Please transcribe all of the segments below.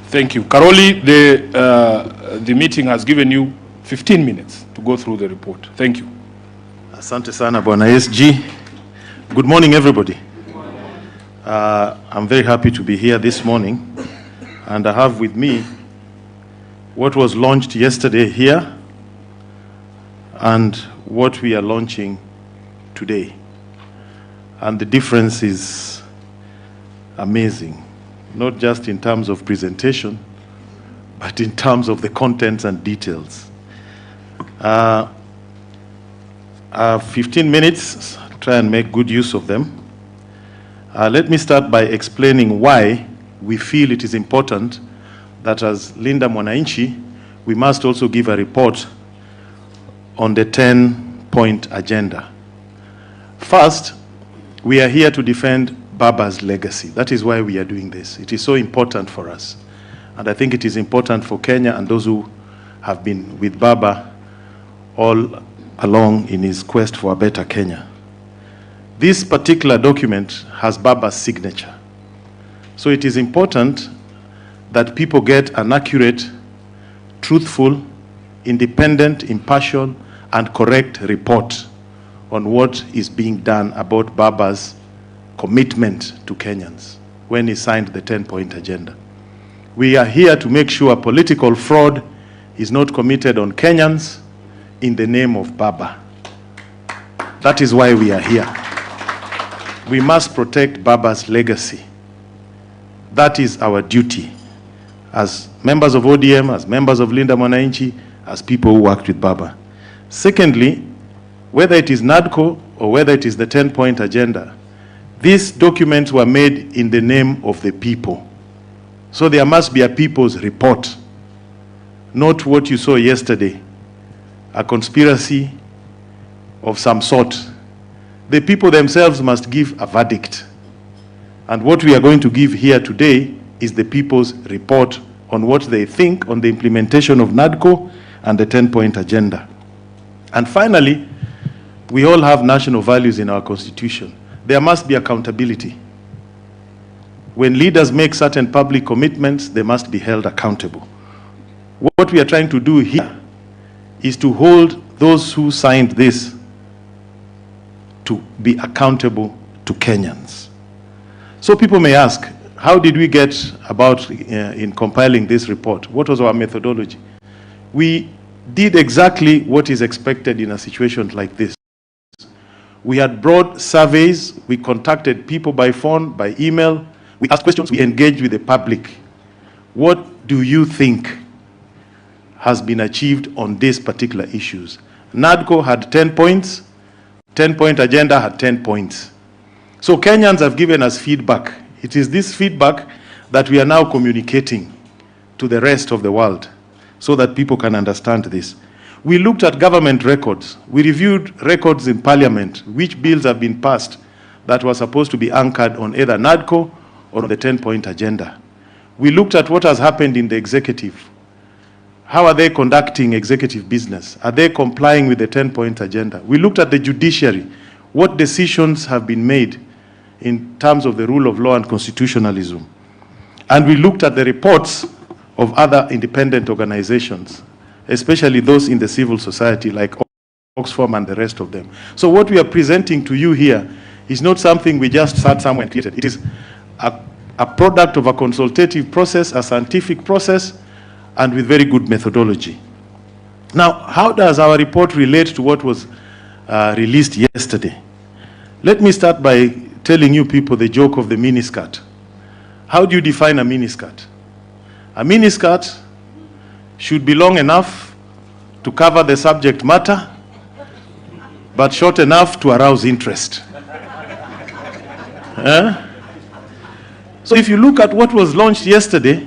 Thank you. Caroli, the meeting has given you 15 minutes to go through the report. Thank you. Asante sana, Bwana SG. Good morning, everybody. I'm very happy to be here this morning, and I have with me what was launched yesterday here and what we are launching today. And the difference is amazing, not just in terms of presentation, but in terms of the contents and details. 15 minutes, try and make good use of them. Let me start by explaining why we feel it is important that as Linda Mwananchi, we must also give a report on the 10-point agenda. First, we are here to defend Baba's legacy. That is why we are doing this. It is so important for us. And I think it is important for Kenya and those who have been with Baba all along in his quest for a better Kenya. This particular document has Baba's signature. So it is important that people get an accurate, truthful, independent, impartial, and correct report on what is being done about Baba's commitment to Kenyans when he signed the 10-point agenda. We are here to make sure political fraud is not committed on Kenyans in the name of Baba. That is why we are here. We must protect Baba's legacy. That is our duty as members of ODM, as members of Linda Mwananchi, as people who worked with Baba. Secondly, whether it is NADCO or whether it is the 10-point agenda, these documents were made in the name of the people. So there must be a people's report, not what you saw yesterday, a conspiracy of some sort. The people themselves must give a verdict. And what we are going to give here today is the people's report on what they think on the implementation of NADCO and the 10-point agenda. And finally, we all have national values in our constitution. There must be accountability. When leaders make certain public commitments, they must be held accountable. What we are trying to do here is to hold those who signed this to be accountable to Kenyans. So people may ask, how did we get about in compiling this report? What was our methodology? We did exactly what is expected in a situation like this. We had broad surveys, we contacted people by phone, by email, we asked questions, we engaged with the public. What do you think has been achieved on these particular issues? NADCO had 10 points, 10-point agenda had 10 points. So Kenyans have given us feedback. It is this feedback that we are now communicating to the rest of the world so that people can understand this. We looked at government records. We reviewed records in parliament, which bills have been passed that were supposed to be anchored on either NADCO or on the 10-point agenda. We looked at what has happened in the executive. How are they conducting executive business? Are they complying with the 10-point agenda? We looked at the judiciary. What decisions have been made in terms of the rule of law and constitutionalism? And we looked at the reports of other independent organizations, especially those in the civil society like Oxfam and the rest of them. So what we are presenting to you here is not something we just sat somewhere and created. It is a product of a consultative process, a scientific process, and with very good methodology. Now, how does our report relate to what was released yesterday? Let me start by telling you people the joke of the miniskirt. How do you define a miniskirt? A miniskirt should be long enough to cover the subject matter, but short enough to arouse interest. So if you look at what was launched yesterday,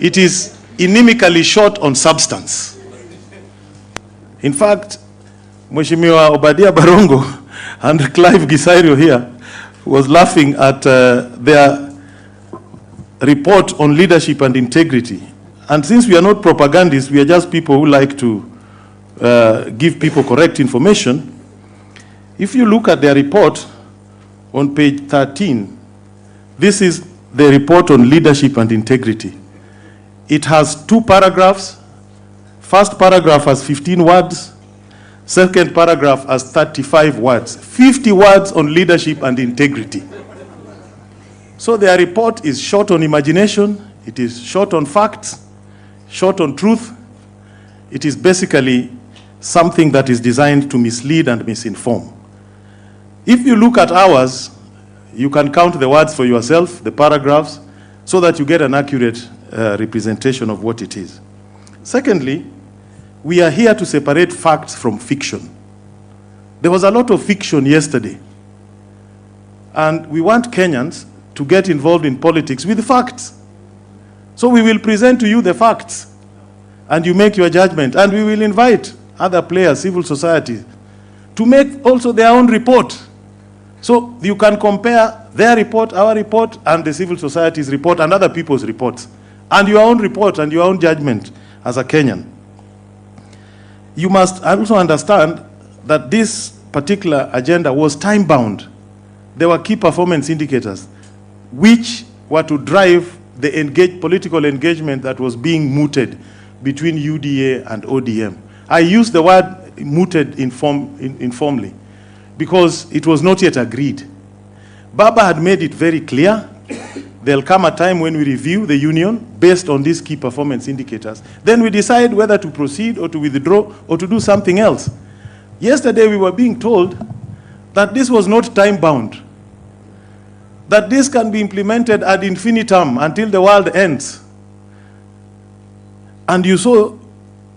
it is inimically short on substance. In fact, Mheshimiwa Obadia Barongo and Clive Gisario here was laughing at their report on leadership and integrity. And since we are not propagandists, we are just people who like to give people correct information. If you look at their report on page 13, this is the report on leadership and integrity. It has 2 paragraphs. First paragraph has 15 words. Second paragraph has 35 words. 50 words on leadership and integrity. So their report is short on imagination, it is short on facts, short on truth. It is basically something that is designed to mislead and misinform. If you look at ours, you can count the words for yourself, the paragraphs, so that you get an accurate representation of what it is. Secondly, we are here to separate facts from fiction. There was a lot of fiction yesterday. And we want Kenyans to get involved in politics with facts. So we will present to you the facts, and you make your judgment. And we will invite other players, civil society, to make also their own report. So you can compare their report, our report, and the civil society's report, and other people's reports, and your own report and your own judgment as a Kenyan. You must also understand that this particular agenda was time-bound. There were key performance indicators which were to drive the political engagement that was being mooted between UDA and ODM. I use the word mooted informally because it was not yet agreed. Baba had made it very clear there'll come a time when we review the union based on these key performance indicators. Then we decide whether to proceed or to withdraw or to do something else. Yesterday we were being told that this was not time-bound, that this can be implemented ad infinitum until the world ends. And you saw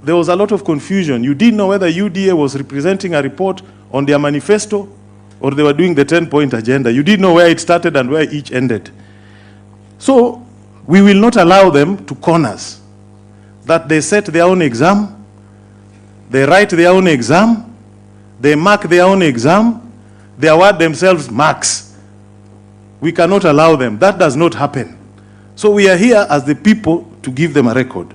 there was a lot of confusion. You didn't know whether UDA was representing a report on their manifesto or they were doing the 10-point agenda. You didn't know where it started and where each ended. So we will not allow them to corner us, that they set their own exam, they write their own exam, they mark their own exam, they award themselves marks. We cannot allow them. That does not happen. So we are here as the people to give them a record.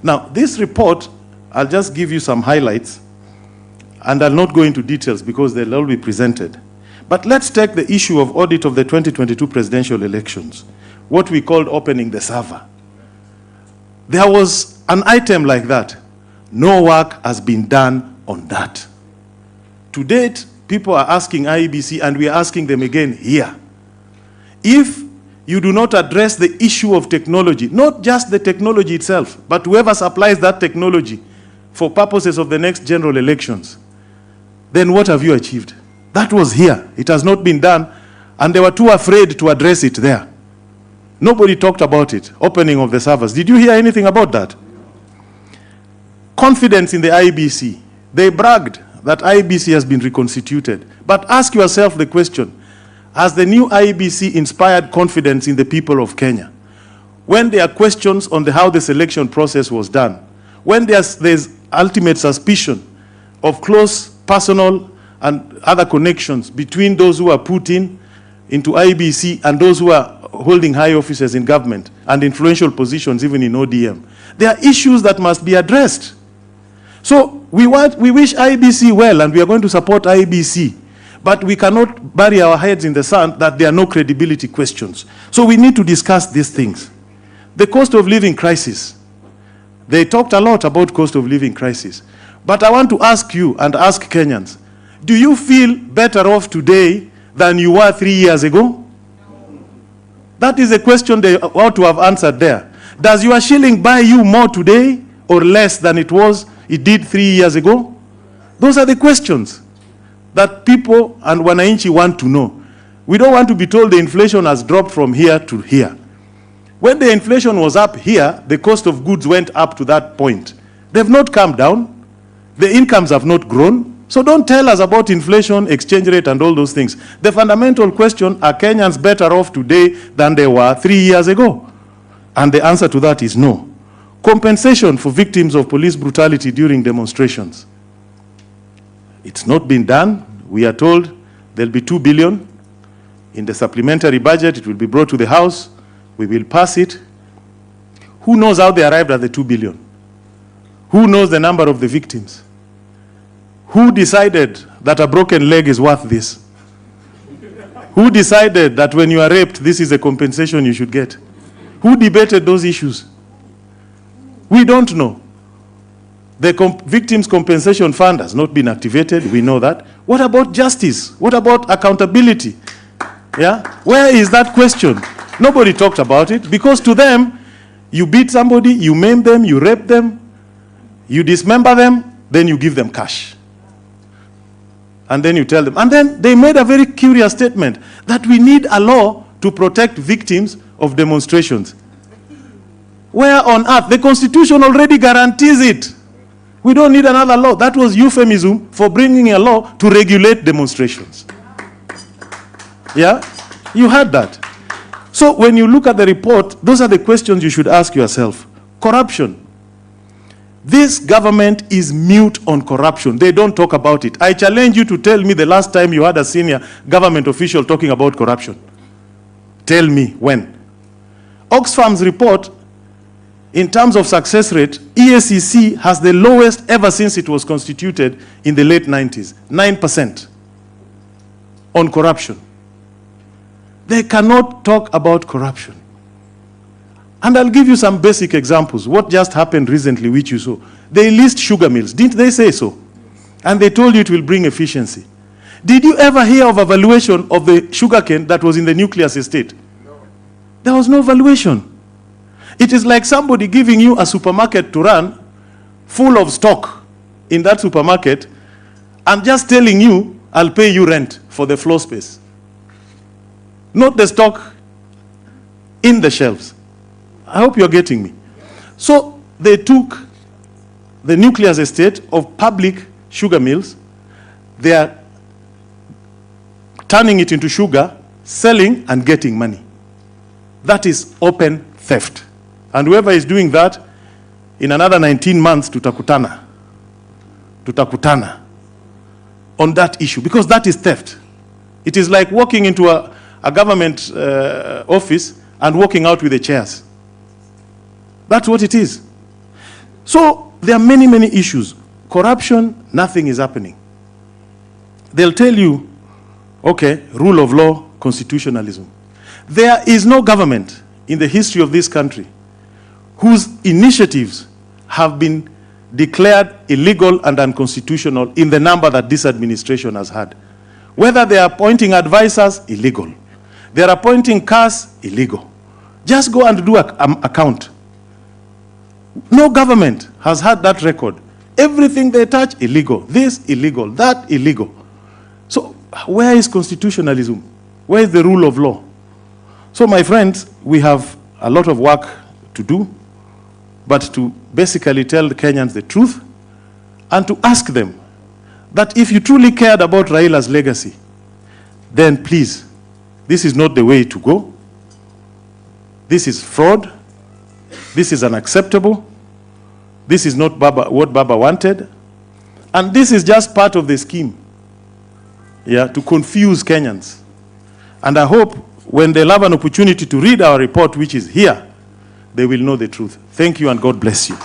Now, this report, I'll just give you some highlights, and I'll not go into details because they'll all be presented. But let's take the issue of audit of the 2022 presidential elections, what we called opening the server. There was an item like that. No work has been done on that. To date, people are asking IEBC, and we are asking them again here. If you do not address the issue of technology, not just the technology itself, but whoever supplies that technology for purposes of the next general elections, then what have you achieved? That was here. It has not been done, and they were too afraid to address it there. Nobody talked about it, opening of the servers. Did you hear anything about that? Confidence in the IEBC. They bragged that IEBC has been reconstituted. But ask yourself the question, has the new IEBC inspired confidence in the people of Kenya? When there are questions on how the selection process was done, when there's ultimate suspicion of close personal and other connections between those who are put into IEBC and those who are holding high offices in government and influential positions even in ODM, there are issues that must be addressed. So we wish IEBC well, and we are going to support IEBC. But we cannot bury our heads in the sand that there are no credibility questions. So we need to discuss these things. The cost of living crisis. They talked a lot about cost of living crisis. But I want to ask you and ask Kenyans, do you feel better off today than you were 3 years ago? That is a question they ought to have answered there. Does your shilling buy you more today or less than it did 3 years ago? Those are the questions that people and wananchi want to know. We don't want to be told the inflation has dropped from here to here. When the inflation was up here, the cost of goods went up to that point. They've not come down. The incomes have not grown. So don't tell us about inflation, exchange rate, and all those things. The fundamental question, are Kenyans better off today than they were 3 years ago? And the answer to that is no. Compensation for victims of police brutality during demonstrations. It's not been done. We are told there'll be 2 billion. In the supplementary budget, it will be brought to the House. We will pass it. Who knows how they arrived at the 2 billion? Who knows the number of the victims? Who decided that a broken leg is worth this? Who decided that when you are raped, this is a compensation you should get? Who debated those issues? We don't know. The Victims Compensation Fund has not been activated. We know that. What about justice? What about accountability? Yeah? Where is that question? Nobody talked about it, because to them, you beat somebody, you maim them, you rape them, you dismember them, then you give them cash. And then you tell them. And then they made a very curious statement that we need a law to protect victims of demonstrations. Where on earth? The Constitution already guarantees it. We don't need another law. That was euphemism for bringing a law to regulate demonstrations. Yeah? You heard that. So when you look at the report, those are the questions you should ask yourself. Corruption. This government is mute on corruption. They don't talk about it. I challenge you to tell me the last time you had a senior government official talking about corruption. Tell me when. Oxfam's report, in terms of success rate, EACC has the lowest ever since it was constituted in the late 90s, 9% on corruption. They cannot talk about corruption. And I'll give you some basic examples. What just happened recently, which you saw. They leased sugar mills. Didn't they say so? And they told you it will bring efficiency. Did you ever hear of a valuation of the sugarcane that was in the nucleus estate? No. There was no valuation. It is like somebody giving you a supermarket to run full of stock in that supermarket and just telling you, I'll pay you rent for the floor space. Not the stock in the shelves. I hope you're getting me. So they took the nucleus estate of public sugar mills. They are turning it into sugar, selling and getting money. That is open theft. And whoever is doing that, in another 19 months, tutakutana on that issue, because that is theft. It is like walking into a government office and walking out with the chairs. That's what it is. So there are many, many issues. Corruption, nothing is happening. They'll tell you, okay, rule of law, constitutionalism. There is no government in the history of this country whose initiatives have been declared illegal and unconstitutional in the number that this administration has had. Whether they are appointing advisors, illegal. They are appointing cars, illegal. Just go and do a count. No government has had that record. Everything they touch, illegal. This, illegal. That, illegal. So where is constitutionalism? Where is the rule of law? So my friends, we have a lot of work to do, but to basically tell the Kenyans the truth and to ask them that if you truly cared about Raila's legacy, then please, this is not the way to go. This is fraud. This is unacceptable. This is not what Baba wanted. And this is just part of the scheme, yeah, to confuse Kenyans. And I hope when they'll have an opportunity to read our report, which is here, they will know the truth. Thank you and God bless you.